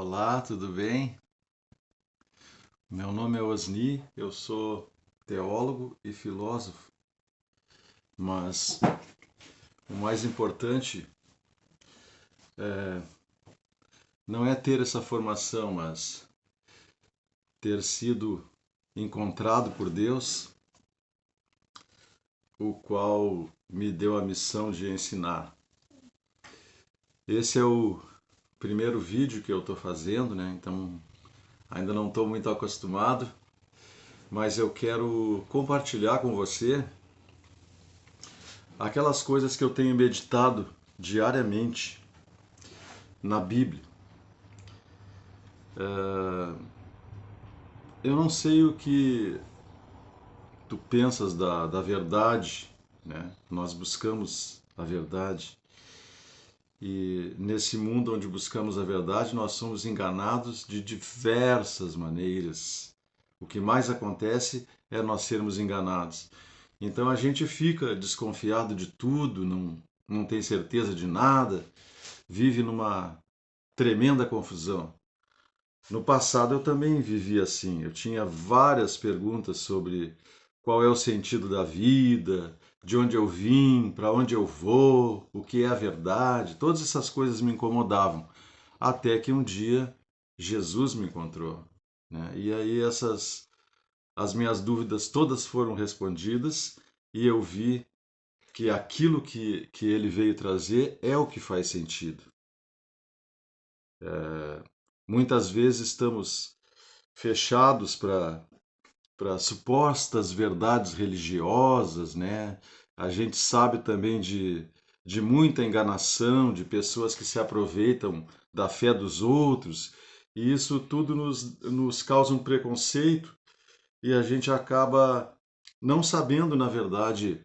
Olá, tudo bem? Meu nome é Osni, eu sou teólogo e filósofo, mas o mais importante não é ter essa formação, mas ter sido encontrado por Deus, o qual me deu a missão de ensinar. Esse é o primeiro vídeo que eu estou fazendo, né? Então ainda não estou muito acostumado, mas eu quero compartilhar com você aquelas coisas que eu tenho meditado diariamente na Bíblia. Eu não sei o que tu pensas da verdade, né? Nós buscamos a verdade e nesse mundo onde buscamos a verdade, nós somos enganados de diversas maneiras. O que mais acontece é nós sermos enganados. Então a gente fica desconfiado de tudo, não tem certeza de nada, vive numa tremenda confusão. No passado eu também vivia assim. Eu tinha várias perguntas sobre qual é o sentido da vida, de onde eu vim, para onde eu vou, o que é a verdade. Todas essas coisas me incomodavam. Até que um dia Jesus me encontrou, né? E aí as minhas dúvidas todas foram respondidas e eu vi que aquilo que ele veio trazer é o que faz sentido. Muitas vezes estamos fechados para supostas verdades religiosas, né? A gente sabe também de muita enganação, de pessoas que se aproveitam da fé dos outros, e isso tudo nos causa um preconceito e a gente acaba não sabendo, na verdade,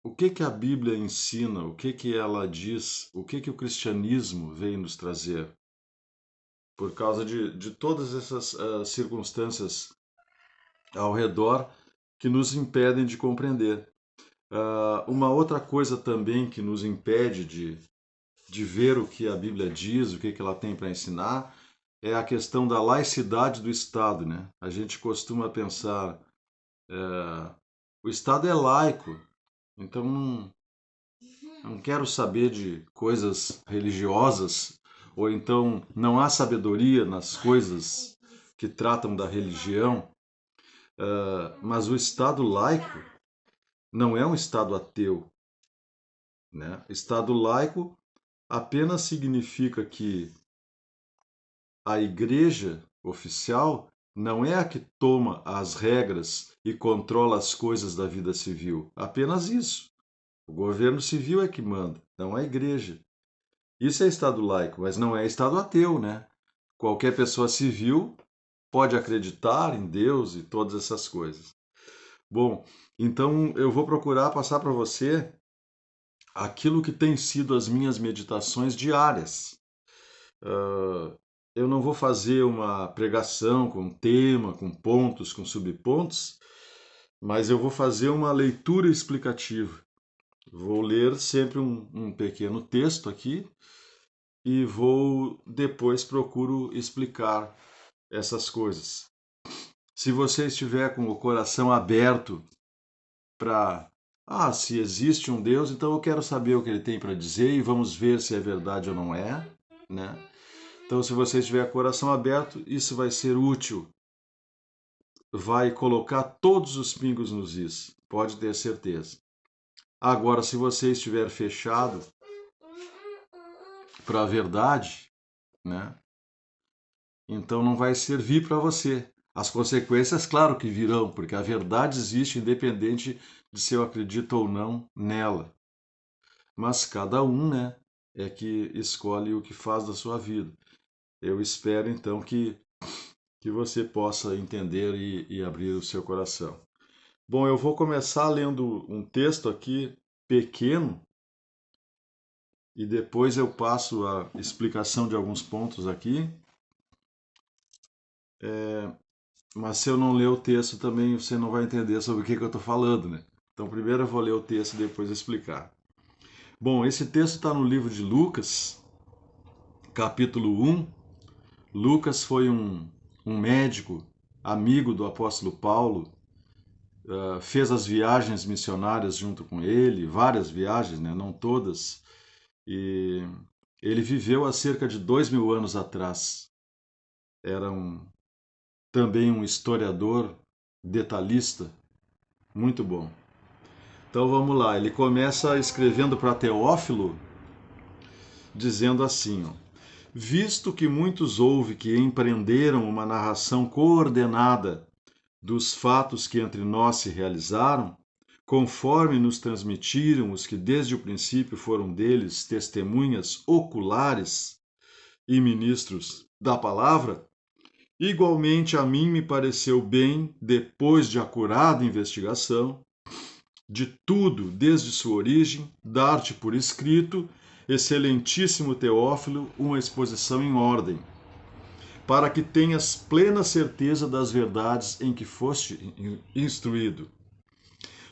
o que a Bíblia ensina, o que ela diz, o que o cristianismo veio nos trazer. Por causa de todas essas circunstâncias ao redor que nos impedem de compreender. Uma outra coisa também que nos impede de ver o que a Bíblia diz, o que ela tem para ensinar, é a questão da laicidade do Estado, né? A gente costuma pensar, o Estado é laico, então não quero saber de coisas religiosas, ou então não há sabedoria nas coisas que tratam da religião, mas o Estado laico não é um Estado ateu, né? Estado laico apenas significa que a igreja oficial não é a que toma as regras e controla as coisas da vida civil. Apenas isso. O governo civil é que manda, não a igreja. Isso é Estado laico, mas não é Estado ateu, né? Qualquer pessoa civil pode acreditar em Deus e todas essas coisas. Bom, então eu vou procurar passar para você aquilo que tem sido as minhas meditações diárias. Eu não vou fazer uma pregação com tema, com pontos, com subpontos, mas eu vou fazer uma leitura explicativa. Vou ler sempre um pequeno texto aqui e vou depois procuro explicar essas coisas. Se você estiver com o coração aberto para, se existe um Deus, então eu quero saber o que ele tem para dizer e vamos ver se é verdade ou não é, né? Então, se você estiver coração aberto, isso vai ser útil. Vai colocar todos os pingos nos is, pode ter certeza. Agora, se você estiver fechado para a verdade, né? Então não vai servir para você. As consequências, claro que virão, porque a verdade existe independente de se eu acredito ou não nela. Mas cada um, né, é que escolhe o que faz da sua vida. Eu espero então que você possa entender e abrir o seu coração. Bom, eu vou começar lendo um texto aqui pequeno e depois eu passo a explicação de alguns pontos aqui. Mas se eu não ler o texto também você não vai entender sobre o que eu estou falando, né? Então primeiro eu vou ler o texto e depois explicar. Bom, esse texto está no livro de Lucas, capítulo 1, Lucas foi um médico, amigo do apóstolo Paulo, fez as viagens missionárias junto com ele, várias viagens, né? Não todas, e ele viveu há cerca de 2000 anos atrás. Era também um historiador detalhista, muito bom. Então vamos lá, ele começa escrevendo para Teófilo, dizendo assim, ó, visto que muitos houve que empreenderam uma narração coordenada dos fatos que entre nós se realizaram, conforme nos transmitiram os que desde o princípio foram deles testemunhas oculares e ministros da palavra, igualmente a mim me pareceu bem, depois de acurada investigação, de tudo desde sua origem, dar-te por escrito, excelentíssimo Teófilo, uma exposição em ordem, para que tenhas plena certeza das verdades em que foste instruído.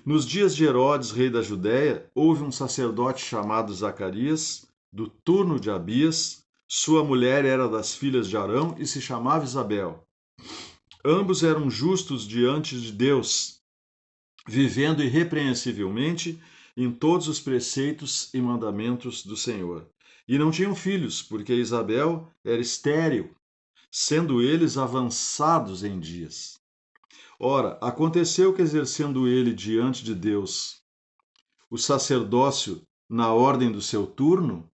Nos dias de Herodes, rei da Judéia, houve um sacerdote chamado Zacarias, do turno de Abias. Sua mulher era das filhas de Arão e se chamava Isabel. Ambos eram justos diante de Deus, vivendo irrepreensivelmente em todos os preceitos e mandamentos do Senhor. E não tinham filhos, porque Isabel era estéril, sendo eles avançados em dias. Ora, aconteceu que, exercendo ele diante de Deus o sacerdócio na ordem do seu turno,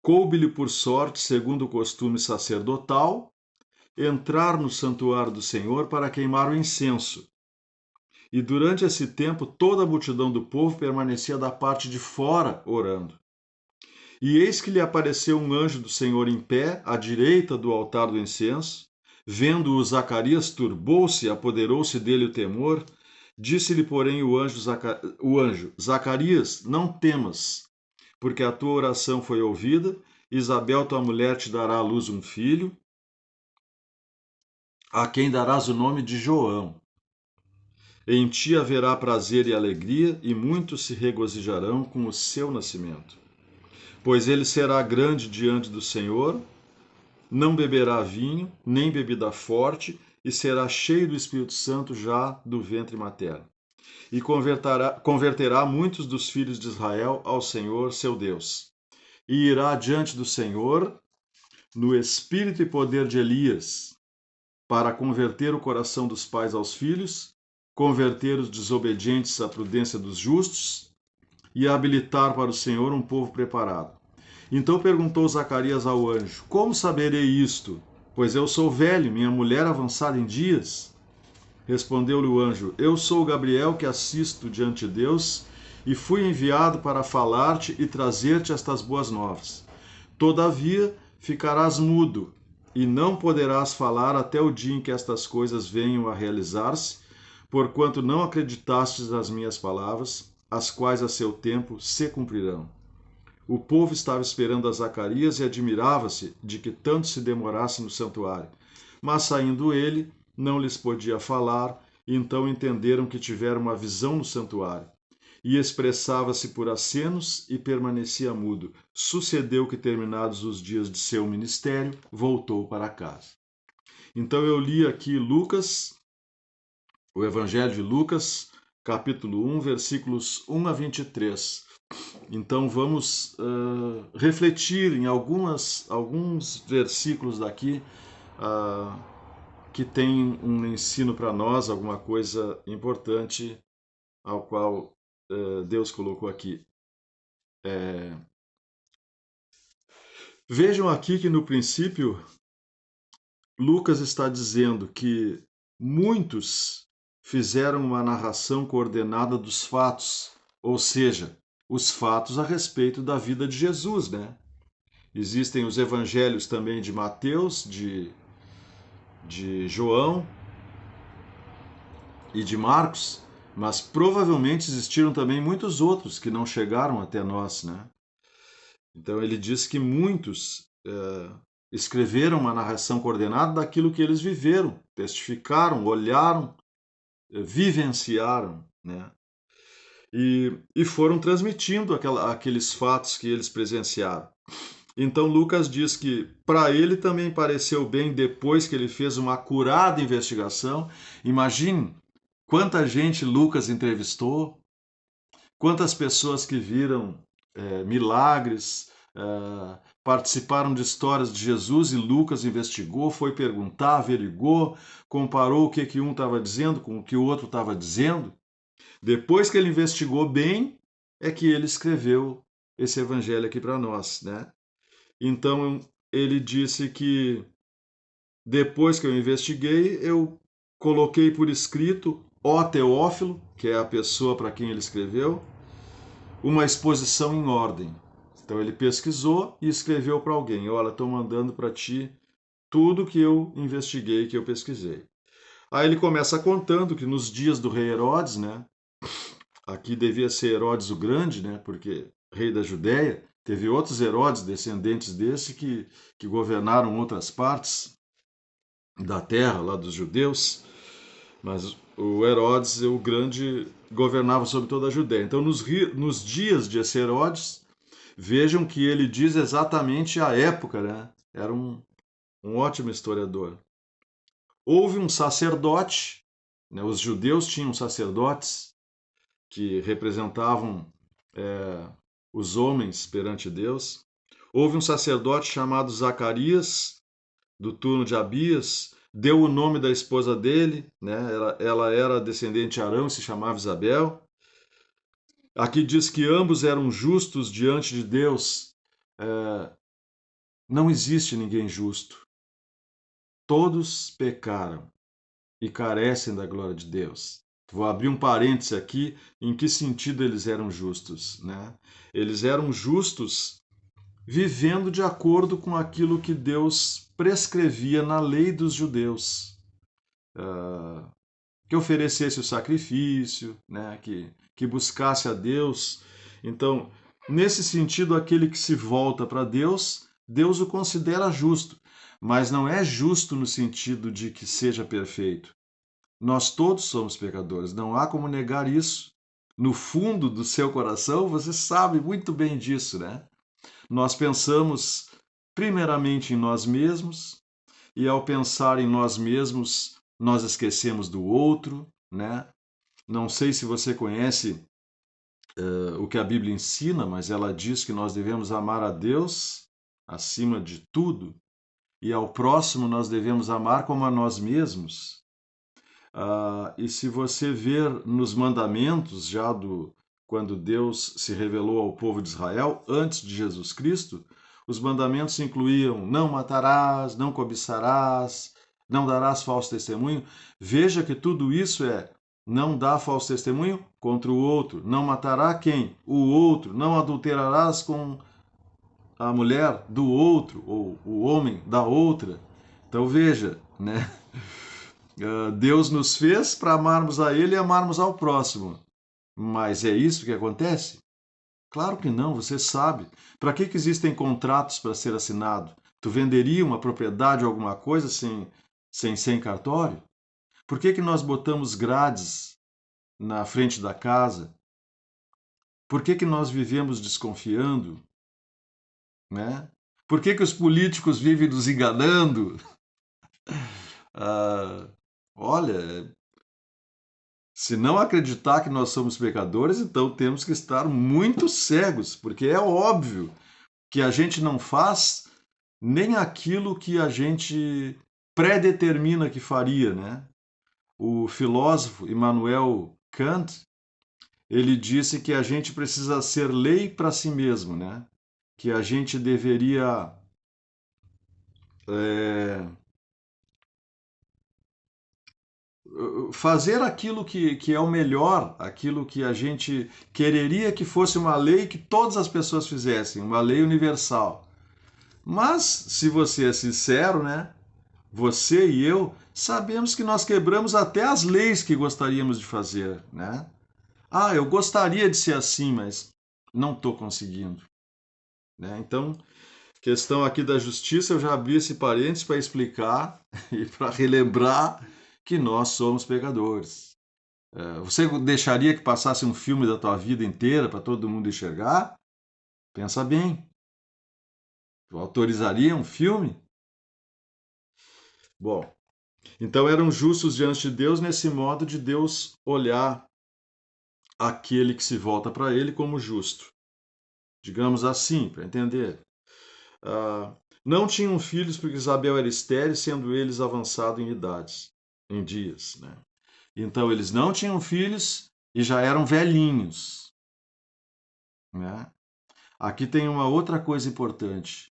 coube-lhe por sorte, segundo o costume sacerdotal, entrar no santuário do Senhor para queimar o incenso. E durante esse tempo toda a multidão do povo permanecia da parte de fora orando. E eis que lhe apareceu um anjo do Senhor em pé, à direita do altar do incenso. Vendo-o, Zacarias turbou-se, apoderou-se dele o temor. Disse-lhe, porém, o anjo, Zacarias, não temas, porque a tua oração foi ouvida. Isabel, tua mulher, te dará à luz um filho, a quem darás o nome de João. Em ti haverá prazer e alegria, e muitos se regozijarão com o seu nascimento. Pois ele será grande diante do Senhor, não beberá vinho, nem bebida forte, e será cheio do Espírito Santo já do ventre materno. E converterá muitos dos filhos de Israel ao Senhor, seu Deus. E irá diante do Senhor no espírito e poder de Elias, para converter o coração dos pais aos filhos, converter os desobedientes à prudência dos justos e habilitar para o Senhor um povo preparado. Então perguntou Zacarias ao anjo: como saberei isto? Pois eu sou velho, minha mulher avançada em dias. Respondeu-lhe o anjo: eu sou Gabriel, que assisto diante de Deus, e fui enviado para falar-te e trazer-te estas boas novas. Todavia ficarás mudo, e não poderás falar até o dia em que estas coisas venham a realizar-se, porquanto não acreditastes nas minhas palavras, as quais a seu tempo se cumprirão. O povo estava esperando a Zacarias e admirava-se de que tanto se demorasse no santuário. Mas saindo ele, não lhes podia falar, e então entenderam que tiveram uma visão no santuário. E expressava-se por acenos e permanecia mudo. Sucedeu que, terminados os dias de seu ministério, voltou para casa. Então eu li aqui Lucas, o Evangelho de Lucas, capítulo 1, versículos 1 a 23. Então vamos refletir em alguns versículos daqui que tem um ensino para nós, alguma coisa importante ao qual Deus colocou aqui. Vejam aqui que no princípio Lucas está dizendo que muitos fizeram uma narração coordenada dos fatos, ou seja, os fatos a respeito da vida de Jesus, né? Existem os evangelhos também de Mateus, de João e de Marcos, mas provavelmente existiram também muitos outros que não chegaram até nós, né? Então ele diz que muitos escreveram uma narração coordenada daquilo que eles viveram, testificaram, olharam, vivenciaram, né? E foram transmitindo aqueles fatos que eles presenciaram. Então Lucas diz que para ele também pareceu bem depois que ele fez uma acurada investigação. Imagine quanta gente Lucas entrevistou, quantas pessoas que viram milagres, participaram de histórias de Jesus e Lucas investigou, foi perguntar, averigou, comparou o que um estava dizendo com o que o outro estava dizendo. Depois que ele investigou bem, é que ele escreveu esse evangelho aqui para nós, né? Então ele disse que depois que eu investiguei, eu coloquei por escrito, ó Teófilo, que é a pessoa para quem ele escreveu, uma exposição em ordem. Então ele pesquisou e escreveu para alguém: olha, estou mandando para ti tudo que eu investiguei, que eu pesquisei. Aí ele começa contando que nos dias do rei Herodes, né? Aqui devia ser Herodes o Grande, né? Porque rei da Judéia, teve outros Herodes descendentes desse que governaram outras partes da terra, lá dos judeus, mas o Herodes o Grande governava sobre toda a Judéia. Então, nos dias de esse Herodes, vejam que ele diz exatamente a época, né? Era um ótimo historiador. Houve um sacerdote, né? Os judeus tinham sacerdotes que representavam é, os homens perante Deus. Houve um sacerdote chamado Zacarias, do turno de Abias, deu o nome da esposa dele, né? Ela era descendente de Arão e se chamava Isabel. Aqui diz que ambos eram justos diante de Deus. É, não existe ninguém justo. Todos pecaram e carecem da glória de Deus. Vou abrir um parêntese aqui, em que sentido eles eram justos, né? Eles eram justos vivendo de acordo com aquilo que Deus prescrevia na lei dos judeus. Que oferecesse o sacrifício, né? que buscasse a Deus. Então, nesse sentido, aquele que se volta para Deus, Deus o considera justo, mas não é justo no sentido de que seja perfeito. Nós todos somos pecadores, não há como negar isso. No fundo do seu coração, você sabe muito bem disso, né? Nós pensamos primeiramente em nós mesmos, e ao pensar em nós mesmos, nós esquecemos do outro, né? Não sei se você conhece o que a Bíblia ensina, mas ela diz que nós devemos amar a Deus acima de tudo e ao próximo nós devemos amar como a nós mesmos. E se você ver nos mandamentos quando Deus se revelou ao povo de Israel antes de Jesus Cristo, os mandamentos incluíam não matarás, não cobiçarás, não darás falso testemunho. Veja que tudo isso é não dá falso testemunho contra o outro, não matará quem? O outro, não adulterarás com a mulher do outro ou o homem da outra. Então veja, né? Deus nos fez para amarmos a Ele e amarmos ao próximo. Mas é isso que acontece? Claro que não, você sabe. Para que existem contratos para ser assinado? Tu venderia uma propriedade ou alguma coisa sem cartório? Por que nós botamos grades na frente da casa? Por que nós vivemos desconfiando? Né? Por que os políticos vivem nos enganando? Ah, olha, se não acreditar que nós somos pecadores, então temos que estar muito cegos, porque é óbvio que a gente não faz nem aquilo que a gente predetermina que faria, né? O filósofo Immanuel Kant, ele disse que a gente precisa ser lei para si mesmo, né? Que a gente deveria é, fazer aquilo que é o melhor, aquilo que a gente quereria que fosse uma lei que todas as pessoas fizessem, uma lei universal. Mas, se você é sincero, né? Você e eu sabemos que nós quebramos até as leis que gostaríamos de fazer, né? Ah, eu gostaria de ser assim, mas não estou conseguindo, né? Então, questão aqui da justiça, eu já abri esse parênteses para explicar e para relembrar que nós somos pecadores. Você deixaria que passasse um filme da tua vida inteira para todo mundo enxergar? Pensa bem. Tu autorizaria um filme? Bom, então eram justos diante de Deus nesse modo de Deus olhar aquele que se volta para ele como justo. Digamos assim, para entender. Ah, não tinham filhos porque Isabel era estéril, sendo eles avançados em idades, em dias, né? Então eles não tinham filhos e já eram velhinhos, né? Aqui tem uma outra coisa importante.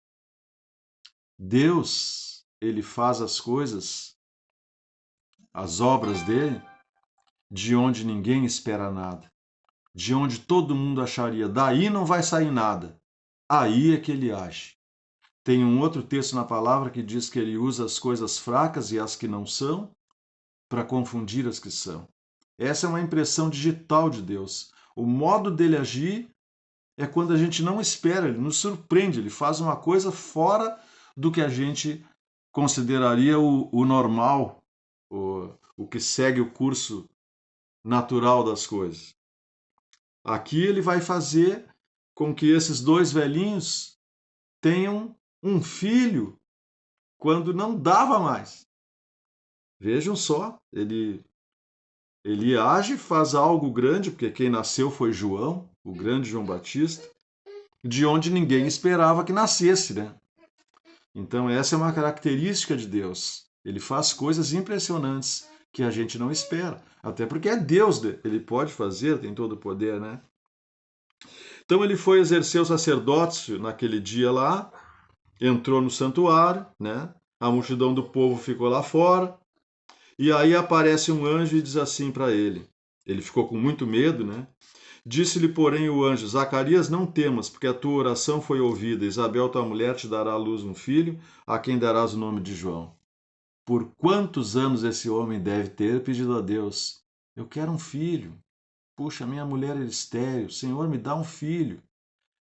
Deus, ele faz as coisas, as obras dele, de onde ninguém espera nada, de onde todo mundo acharia, daí não vai sair nada. Aí é que ele age. Tem um outro texto na palavra que diz que ele usa as coisas fracas e as que não são para confundir as que são. Essa é uma impressão digital de Deus. O modo dele agir é quando a gente não espera, ele nos surpreende, ele faz uma coisa fora do que a gente consideraria o normal, o que segue o curso natural das coisas. Aqui ele vai fazer com que esses dois velhinhos tenham um filho quando não dava mais. Vejam só, ele age, faz algo grande, porque quem nasceu foi João, o grande João Batista, de onde ninguém esperava que nascesse, né? Então essa é uma característica de Deus. Ele faz coisas impressionantes que a gente não espera. Até porque é Deus, ele pode fazer, tem todo o poder, né? Então ele foi exercer o sacerdócio naquele dia lá, entrou no santuário, né? A multidão do povo ficou lá fora. E aí aparece um anjo e diz assim para ele. Ele ficou com muito medo, né? Disse-lhe, porém, o anjo: Zacarias, não temas, porque a tua oração foi ouvida. Isabel, tua mulher, te dará à luz um filho, a quem darás o nome de João. Por quantos anos esse homem deve ter pedido a Deus? Eu quero um filho. Puxa, minha mulher é estéril. Senhor, me dá um filho.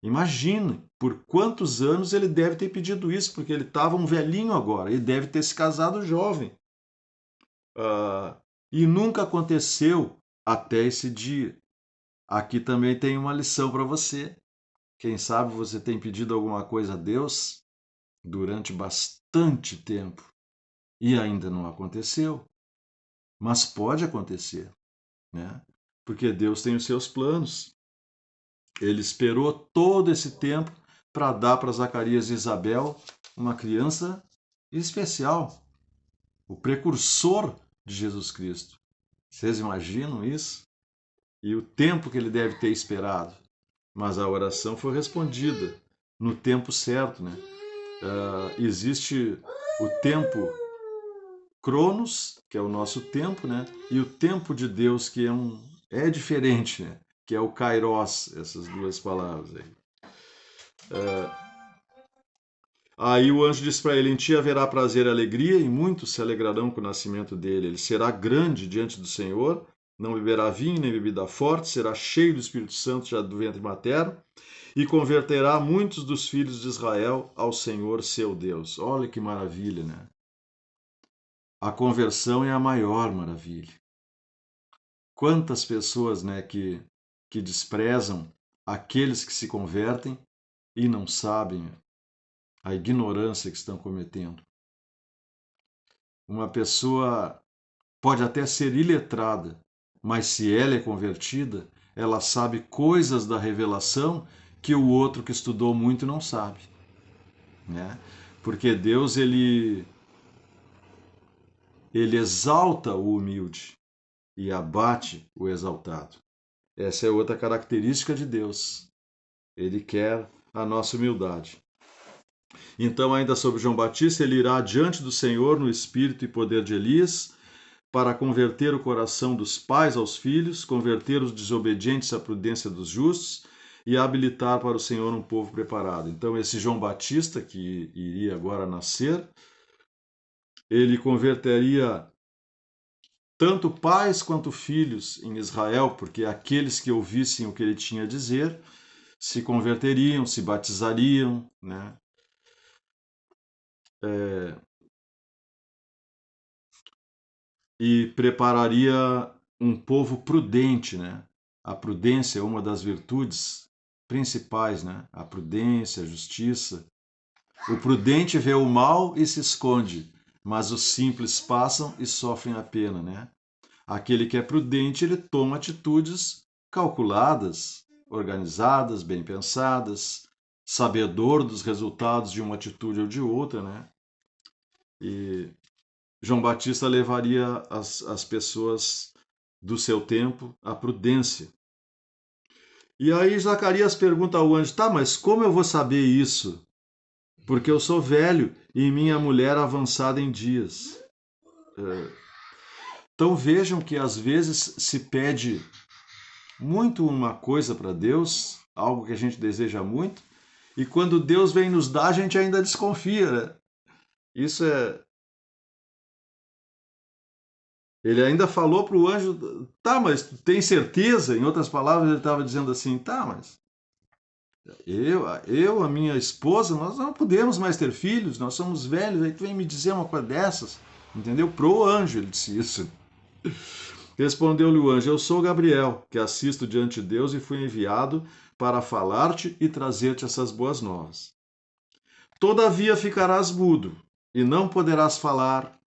Imagine por quantos anos ele deve ter pedido isso, porque ele estava um velhinho agora. Ele deve ter se casado jovem. E nunca aconteceu até esse dia. Aqui também tem uma lição para você. Quem sabe você tem pedido alguma coisa a Deus durante bastante tempo e ainda não aconteceu. Mas pode acontecer, né? Porque Deus tem os seus planos. Ele esperou todo esse tempo para dar para Zacarias e Isabel uma criança especial, o precursor de Jesus Cristo. Vocês imaginam isso? E o tempo que ele deve ter esperado. Mas a oração foi respondida no tempo certo, né? Existe o tempo Cronos, que é o nosso tempo, né? E o tempo de Deus, que é diferente, né? Que é o Kairos, essas duas palavras aí. Aí o anjo disse para ele: Em ti haverá prazer e alegria, e muitos se alegrarão com o nascimento dele. Ele será grande diante do Senhor, não beberá vinho nem bebida forte, será cheio do Espírito Santo já do ventre materno, e converterá muitos dos filhos de Israel ao Senhor seu Deus. Olha que maravilha, né? A conversão é a maior maravilha. Quantas pessoas, né, que desprezam aqueles que se convertem e não sabem a ignorância que estão cometendo. Uma pessoa pode até ser iletrada, mas se ela é convertida, ela sabe coisas da revelação que o outro que estudou muito não sabe, né? Porque Deus ele exalta o humilde e abate o exaltado. Essa é outra característica de Deus. Ele quer a nossa humildade. Então, ainda sobre João Batista, ele irá diante do Senhor no espírito e poder de Elias, para converter o coração dos pais aos filhos, converter os desobedientes à prudência dos justos e habilitar para o Senhor um povo preparado. Então, esse João Batista, que iria agora nascer, ele converteria tanto pais quanto filhos em Israel, porque aqueles que ouvissem o que ele tinha a dizer se converteriam, se batizariam, né? E prepararia um povo prudente, né? A prudência é uma das virtudes principais, né? A prudência, a justiça. O prudente vê o mal e se esconde, mas os simples passam e sofrem a pena, né? Aquele que é prudente, ele toma atitudes calculadas, organizadas, bem pensadas, sabedor dos resultados de uma atitude ou de outra, né? E João Batista levaria as pessoas do seu tempo à prudência. E aí Zacarias pergunta ao anjo: tá, mas como eu vou saber isso? Porque eu sou velho e minha mulher avançada em dias. Então vejam que às vezes se pede muito uma coisa para Deus, algo que a gente deseja muito, e quando Deus vem nos dar, a gente ainda desconfia, né? Isso é. Ele ainda falou para o anjo: tá, mas tu tem certeza? Em outras palavras, ele estava dizendo assim: tá, mas a minha esposa, nós não podemos mais ter filhos, nós somos velhos, aí tu vem me dizer uma coisa dessas, entendeu? Pro anjo ele disse isso. Respondeu-lhe o anjo: eu sou Gabriel, que assisto diante de Deus e fui enviado para falar-te e trazer-te essas boas novas. Todavia ficarás mudo e não poderás falar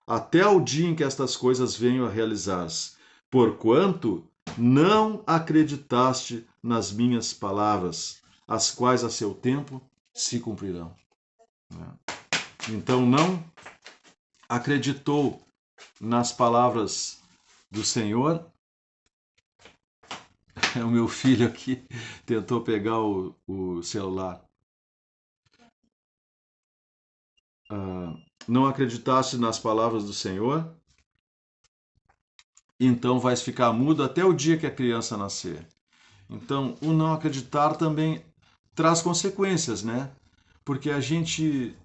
até o dia em que estas coisas venham a realizar-se, porquanto não acreditaste nas minhas palavras, as quais a seu tempo se cumprirão. Então não acreditou nas palavras do Senhor. O meu filho aqui tentou pegar o celular. Não acreditaste nas palavras do Senhor, então vais ficar mudo até o dia que a criança nascer. Então, o não acreditar também traz consequências, né? Porque a gente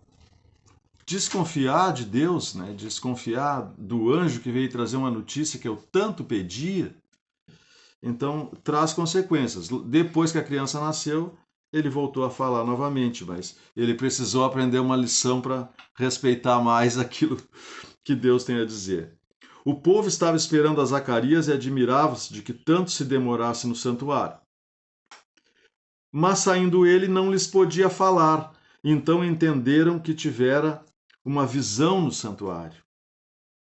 desconfiar de Deus, né? Desconfiar do anjo que veio trazer uma notícia que eu tanto pedia, então traz consequências. Depois que a criança nasceu, ele voltou a falar novamente, mas ele precisou aprender uma lição para respeitar mais aquilo que Deus tem a dizer. O povo estava esperando a Zacarias e admirava-se de que tanto se demorasse no santuário. Mas saindo ele, não lhes podia falar. Então entenderam que tivera uma visão no santuário.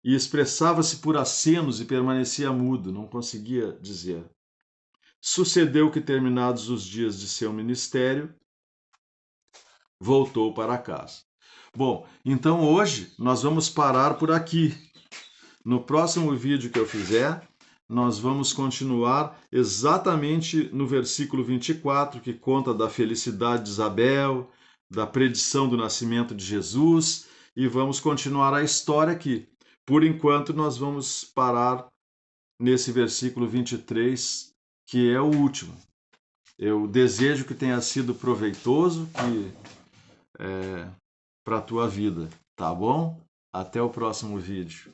E expressava-se por acenos e permanecia mudo, não conseguia dizer. Sucedeu que, terminados os dias de seu ministério, voltou para casa. Bom, então hoje nós vamos parar por aqui. No próximo vídeo que eu fizer, nós vamos continuar exatamente no versículo 24, que conta da felicidade de Isabel, da predição do nascimento de Jesus, e vamos continuar a história aqui. Por enquanto, nós vamos parar nesse versículo 23, que é o último. Eu desejo que tenha sido proveitoso para a tua vida, tá bom? Até o próximo vídeo.